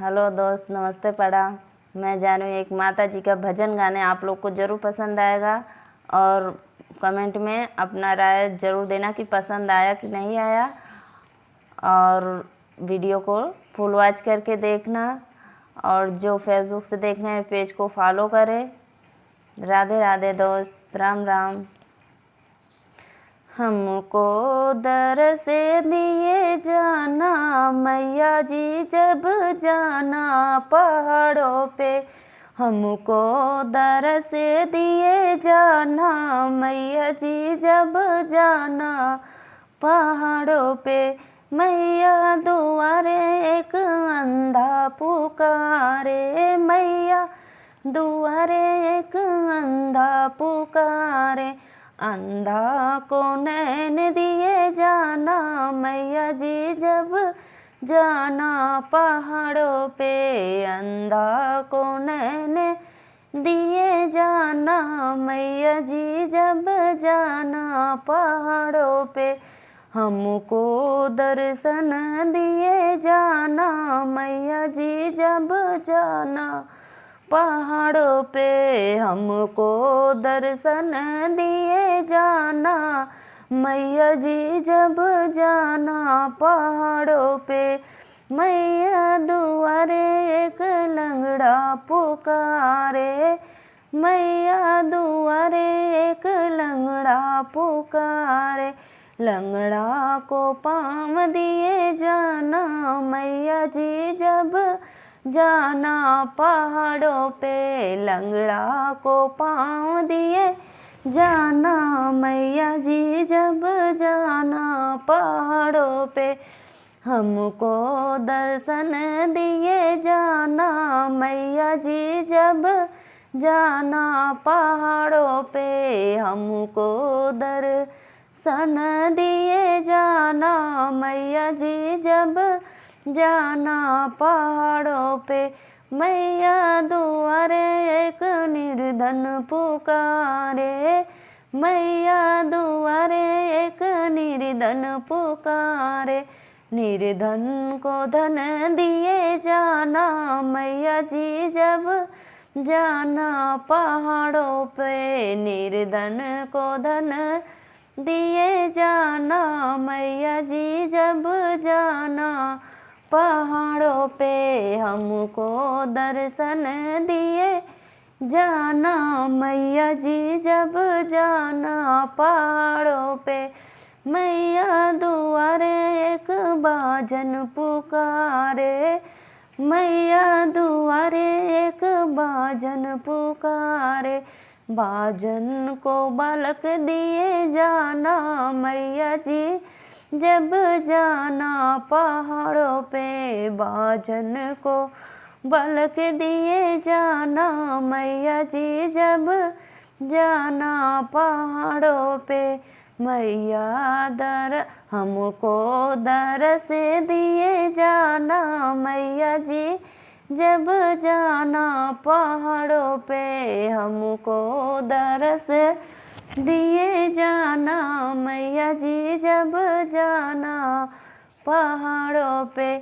Hello दोस्त, नमस्ते प्रणाम। मैं जानू एक माता जी का भजन गाने आप लोग को ज़रूर पसंद आएगा और कमेंट में अपना राय ज़रूर देना कि पसंद आया कि नहीं आया, और वीडियो को फुल वॉच करके देखना, और जो फेसबुक से देखना है पेज को फॉलो करें। राधे राधे दोस्त, राम राम। हमको दरस दिए जाना मैया जी जब जाना पहाड़ों पे, हमको दरस दिए जाना मैया जी जब जाना पहाड़ों पे। मैया दुआरे एक अंधा पुकारे, मैया दुआरे एक अंधा पुकारे, अंधा को नैन दिए जाना मैया जी जब जाना पहाड़ों पे, अंधा को नैन दिए जाना मैया जी जब जाना पहाड़ों पे। हमको दर्शन दिए जाना मैया जी जब जाना पहाड़ों पे, हमको दर्शन दिए जाना मैया जी जब जाना पहाड़ों पे। मैया दुआरे एक लंगड़ा पुकारे, मैया दुआरे एक लंगड़ा पुकारे, लंगड़ा को पाँव दिए जाना मैया जी जब जाना पहाड़ों पे, लंगड़ा को पाँव दिए जाना मैया जी जब जाना पहाड़ों पे। हमको दर्शन दिए जाना मैया जी जब जाना पहाड़ों पे, हमको दर्शन दिए जाना मैया जी जब जाना पहाड़ों पे। मैया दुआरे एक निर्धन पुकारे, मैया दुआरे एक निर्धन पुकारे, निर्धन को धन दिए जाना मैया जी जब जाना पहाड़ों पे, निर्धन को धन दिए जाना मैया जी जब जाना पहाड़ों पे। हमको दर्शन दिए जाना मैया जी जब जाना पहाड़ों पे। मैया दुआरे एक बाजन पुकारे, मैया दुआरे एक बाजन पुकारे, बाजन को बालक दिए जाना मैया जी जब जाना पहाड़ों पे, बाजन को बालक दिए जाना मैया जी जब जाना पहाड़ों पे। मैया हमको दरस दिए जाना मैया जी जब जाना पहाड़ों पे, हमको दरस दिए जाना मैया जी जब जाना पहाड़ों पे।